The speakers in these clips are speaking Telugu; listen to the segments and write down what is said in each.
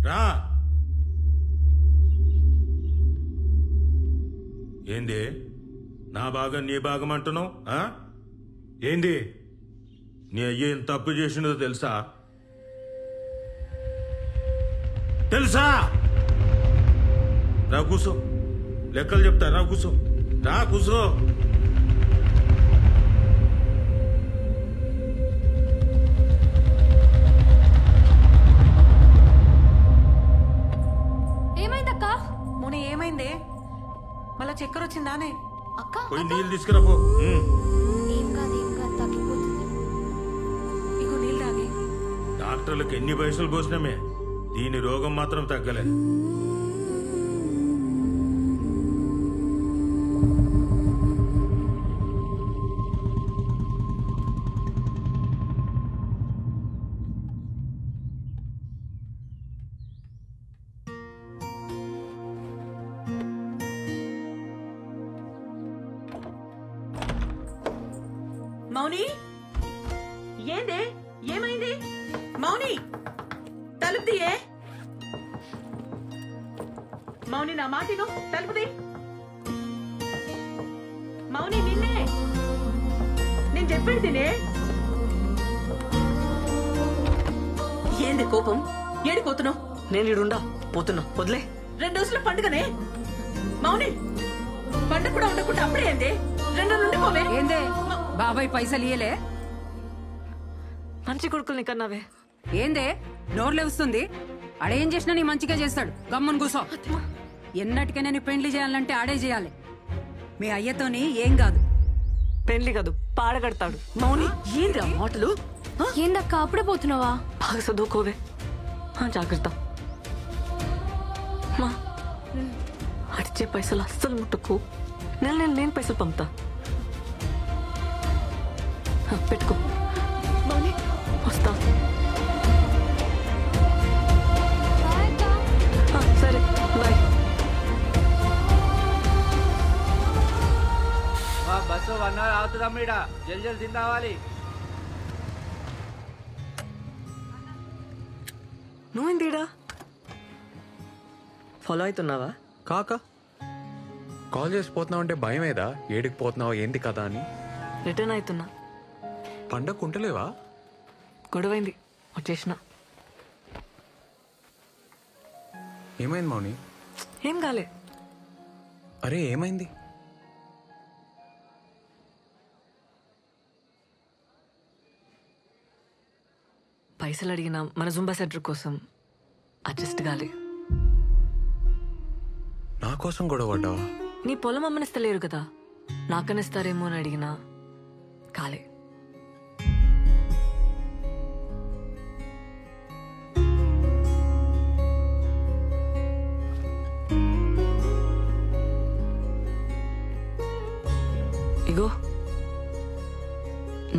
రా. ఏంది నా భాగం నీ భాగం అంటున్నావు? ఏంది నీ అయ్య ఎంత తప్పు చేసినదో తెలుసా? రా కూసో, లెక్కలు చెప్తా. రా కూసో, రా కూసో. ఏమైందక్క? ముని ఏమైందే? మళ్ళా చక్కెర వచ్చిందానే? అక్క పోయి నీళ్ళు తీసుకురాపో. ఏం కాదు తగ్గిపోతుంది. ఇగో నీళ్ళు తాగి. డాక్టర్లకు ఎన్ని పైసలు పోసినామే, దీని రోగం మాత్రం తగ్గలే. మౌని, ఏందే? ఏమైంది? మౌని, తలుపు తీయే. మౌని, నా మాటిను, తలుపు తీ. మౌని, నిన్నే నేను చెప్పేది తినే. ఏంది కోపం? ఏడిపోతున్నావు? నేను ఇడుండా పోతున్నా, వదిలే. 2 రోజుల పండుగనే మౌని. పండుగ కూడా ఉండకుండా అప్పుడే ఏంది? 2 రోజులు నుండి పోవే. ఏందే బాబాయ్ పైసలు ఇయ్యలే? మంచి కొడుకుల్ని కన్నావే. ఏందే నోర్లే వస్తుంది? ఆడేం చేసినా నీ మంచిగా చేస్తాడు. గమ్మని కూసో. ఎన్నటికైనా నీ పెండ్లి చేయాలంటే ఆడే చేయాలి. మీ అయ్యతోని ఏం కాదు. పెండ్లి కాదు, పాడగడతాడు. మౌని, ఏంద్రా మాటలు? ఏందక్క అప్పుడే పోతున్నావా? బాగా చదువుకోవే. జాగ్రత్త. మా అడిచే పైసలు అస్సలు ముట్టుకు. నేను పైసలు పంపుతా. పెట్టుకో. మౌని, వస్తా. సరే, బాయ్. Bus 1 hour అవుతుందమ్మ. ఇడ జల్ది తిందావాలి. నువ్వేందిడా ఫాలో అవుతున్నావా? కాక కాల్ చేసి పోతున్నావు అంటే భయమేదా? ఏడికి పోతున్నావు ఏంటి కదా అని. రిటర్న్ అవుతున్నా. పండగ ఉంటలేవా? గొడవైంది, వచ్చేసిన. ఏమైంది మౌని? ఏం కాలే. అరే ఏమైంది? పైసలు అడిగిన మన జుంబా సెంటర్ కోసం అడ్జస్ట్ కాలే. నా కోసం గొడవ పడ్డావా? నీ పొలం అమ్మనిస్తలేరు కదా, నాకనిస్తారేమో అని అడిగినా కాలే. ఇగో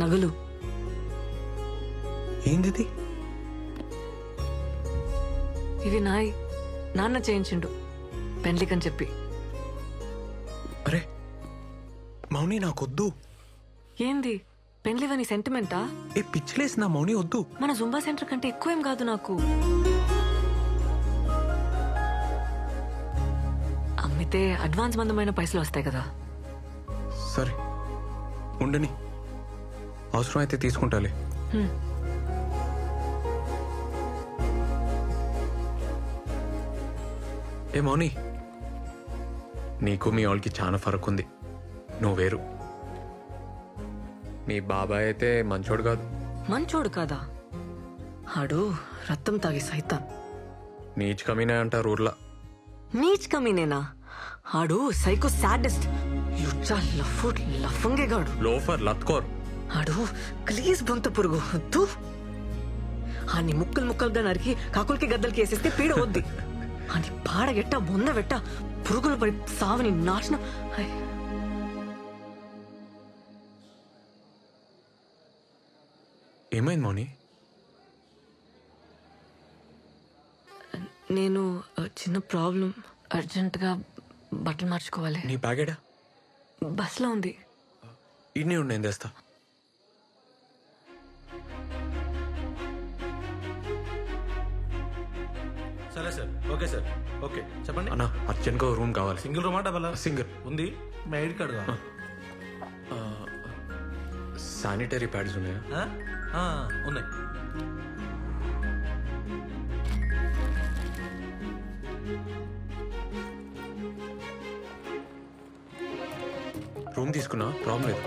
నగలు. ఏంది? ఇవి నాన్న చేయించిండు పెండ్లికని చెప్పి. అరే మౌని, నాకొద్దు. ఏంది పెండ్లివని సెంటిమెంటా? ఏ పిచ్చిలేసి నా మౌని, వద్దు. మన జుంబా సెంటర్ కంటే ఎక్కువేం కాదు నాకు. అమ్మితే అడ్వాన్స్ మందమైన పైసలు వస్తాయి కదా. సరే ఉండని, అవసరం అయితే తీసుకుంటాలే. ఏ మౌని, నీకు మీ వాళ్ళకి చాలా ఫరక్ ఉంది. నువ్వు వేరు. మీ బాబాయ్ అయితే మంచోడు కాదు. మంచోడు కాదా? ఆడు రక్తం తాగి సైతాన్. నీచ్ కమీనే అంటారు ఊర్లా. నీచ్ కమీనేనా? ఆడు సైకో సాడిస్ట్, యుచ్చా లఫంగేగాడు, లోఫర్ లత్కోర్. ఆడు ప్లీజ్ బొంత పురుగు వద్దు. ఆని ముక్కలుగా నరికి కాకులకి గద్దలకి వేసేస్తే పీడ వద్ది. అని పాడగెట్ట బొందవెట్ట పురుగులు పడి సావని నాశనం. ఏమైంది మౌని? నేను చిన్న ప్రాబ్లం, అర్జెంటుగా బట్టలు మార్చుకోవాలి. నీ బ్యాగేడా? బస్లో ఉంది. ఇడ్నీ ఉండి నేను తెస్తా. సరే సార్. Okay sir. ఓకే చెప్పండి. అన్నా అర్జెంట్గా రూమ్ కావాలి. Single రూమా double? సింగిల్ ఉంది. మీ ఐడి కార్డు కావాలి. శానిటరీ ప్యాడ్స్ ఉన్నాయా? ఉన్నాయి. రూమ్ తీసుకున్నా ప్రాబ్లం లేదు.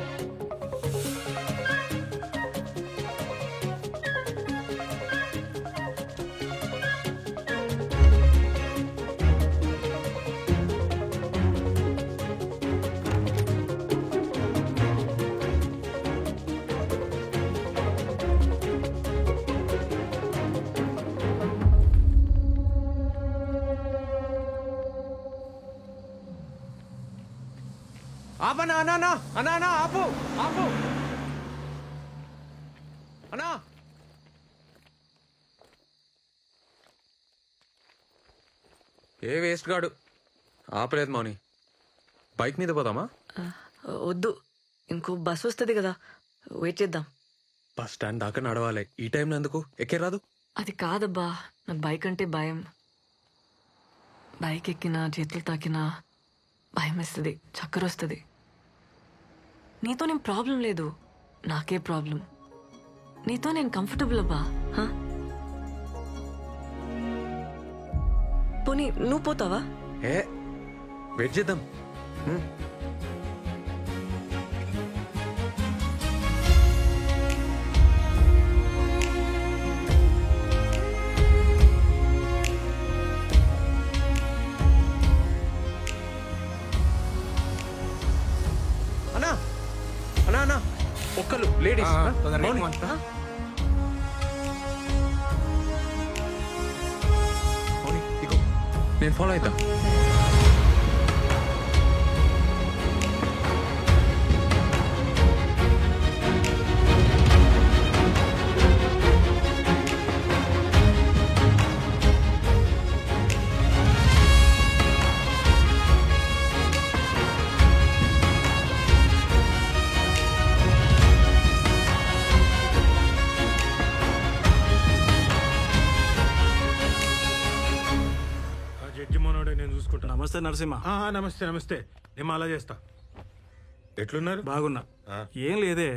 ఆపనా అన్నా అన్నా అన్నా అన్నా ఆపు ఆపు అన్నా. ఏ వేస్ట్ గాడు ఆపలేదు మౌని. బైక్ మీద పోదామా? వద్దు, ఇంకో బస్ వస్తుంది కదా, వెయిట్ చేద్దాం. బస్ స్టాండ్ దాకా నడవాలి. ఈ టైంలో ఎందుకు? ఎక్కే రాదు? అది కాదబ్బా, నాకు బైక్ అంటే భయం. బైక్ ఎక్కినా చేతులు తాకినా భయం వేస్తుంది, చక్కర వస్తుంది. నీతో నేను ప్రాబ్లం లేదు, నాకే ప్రాబ్లం. నీతో నేను కంఫర్టబుల్ అబ్బా. పోనీ నువ్వు పోతావా? ఏ వెయిట్ చేద్దాం. అన్నా అన్నా అన్నా ఒక్కలు లేడీస్. నేను ఫాలో అవుతా. నేను చూసుకుంటా. నమస్తే నరసింహ. నమస్తే నమస్తే. నేను అలా చేస్తా. ఎట్లున్నారు? బాగున్నా. ఏం లేదే,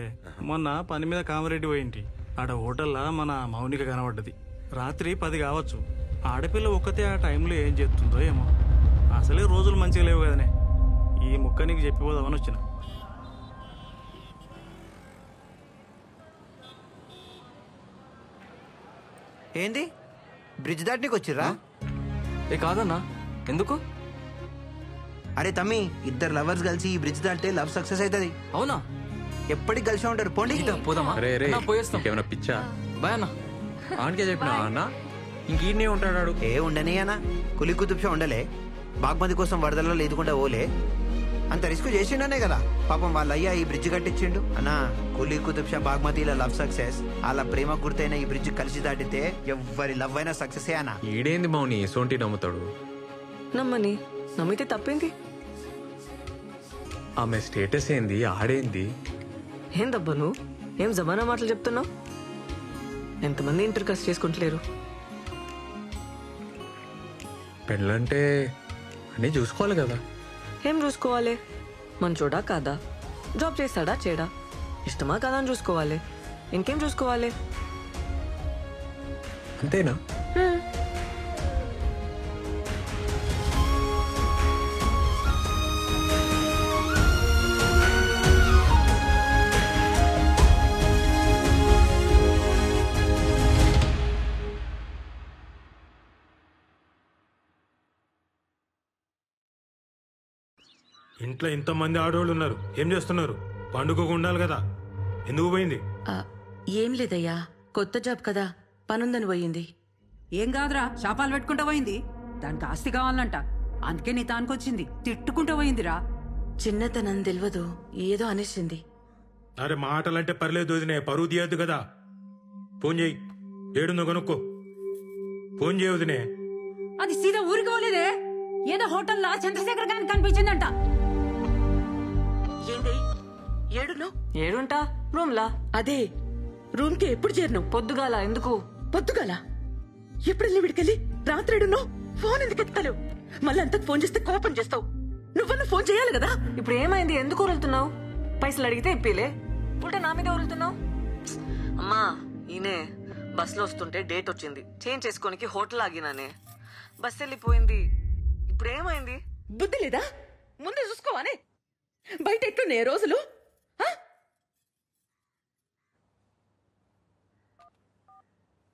మొన్న పని మీద కామారెడ్డి పోయింటి. ఆడ హోటల్లా మన మౌనిక కనబడ్డది. రాత్రి 10 కావచ్చు. ఆడపిల్ల ఒక్కతే ఆ టైంలో ఏం చేస్తుందో ఏమో. అసలే రోజులు మంచిగా లేవు కదనే, ఈ ముక్క నీకు చెప్పిపోదామని వచ్చిన. ఏంది బ్రిడ్జ్ దాటికి వచ్చిర్రా? ఏ కాదన్నా, ఎందుకు? అరే తమ్మి, ఇద్దరు లవర్స్ కలిసి ఈ బ్రిడ్జ్ దాటితే లవ్ సక్సెస్ అవుతుంది. అవునా? ఎప్పటికి కలిసి ఉంటారు. పోండి పోదామా? పోయేస్తాం. ఏమైనా పిచ్చా? బాయ్ అన్న. ఆనకే చెప్పినా అన్న ఇంకీడనే ఉంటాడు. ఏ ఉండని అన్న, కులి కుతుబ్షా ఉండలే. బాగ్మతి కోసం వరదల్లో లేదుకుంటా ఓలే. అంత రిస్క్ చేసిండనే కదా పాపం వాళ్ళ అయ్యా ఈ బ్రిడ్జ్ కట్టించిండు. అన్నా, కులి కుతుబ్షా బాగ్మతిల లవ్ సక్సెస్. అలా ప్రేమ గుర్తైన ఈ బ్రిడ్జ్ కలిసి దాటితే ఎవ్వరి లవ్ అయినా సక్సెస్ అన్నా. ఈడేంది మౌని సోంటి నమ్ముతాడు? నమ్మని, నమ్మితే తప్పేంది? ఆమె స్టేటస్ ఏంది, ఆడేంది? ఏందబ్బా నువ్వు ఏం జమానా మాటలు చెప్తున్నావు? ఎంతమంది ఇంటర్ కాస్ట్ చేసుకుంటలేరు? పెళ్ళంటే అన్నీ చూసుకోవాలి కదా. ఏం చూసుకోవాలి? మంచోడా కాదా, జాబ్ చేస్తాడా చేయడా, ఇష్టమా కాదా అని చూసుకోవాలి. ఇంకేం చూసుకోవాలి? అంతేనా? ఇంట్లో ఇంతమంది ఆడవాళ్ళు ఉన్నారు, ఏం చేస్తున్నారు? పండుగకు ఉండాలి కదా, ఎందుకు పోయింది? ఏం లేదయ్యా, కొత్త జాబ్ కదా, పనుందని పోయింది. ఏం కాదురా, శాపాలు పెట్టుకుంటా పోయింది. దానికి ఆస్తి కావాలంట, అందుకే నీ తానుకొచ్చింది. తిట్టుకుంటా పోయిందిరా. చిన్నతనం తెలియదు, ఏదో అనేసింది. అరే మాటలంటే పర్లేదు వదినే, పరువు తీయద్దు కదా. ఫోన్ చేయి, ఏడుందో కనుక్కో. ఫోన్ చేయ వదినే. అది సీదా ఊరికి పోలేదే, ఏదో హోటల్లో చంద్రశేఖర్ గారికి కనిపించిందంట. ఏంది ఏడును? ఏడుంటా రూమ్లా. అదే రూమ్ కి ఎప్పుడు చేరినావు? పొద్దుగాల. ఎందుకు పొద్దుగాల? ఎప్పుడు వెళ్ళి విడికెళ్ళి రాత్రిడున్నావు ఫోన్ ఎందుకు ఎత్తావు? మళ్ళీ అంతకు ఫోన్ చేస్తే కోపం చేస్తావు. నువ్వన్నా ఫోన్ చేయాలి కదా. ఇప్పుడు ఏమైంది? ఎందుకు వదులుతున్నావు? పైసలు అడిగితే ఇప్పిలే, ఉల్టా నా మీద వదులుతున్నావు. అమ్మా ఈయనే బస్ లో వస్తుంటే డేట్ వచ్చింది, చేంజ్ చేసుకోనికి హోటల్ ఆగినానే, బస్ వెళ్ళిపోయింది. ఇప్పుడు ఏమైంది? బుద్ధి లేదా? ముందు చూసుకోవానే. బయట ఎట్లున్నాయి రోజులు?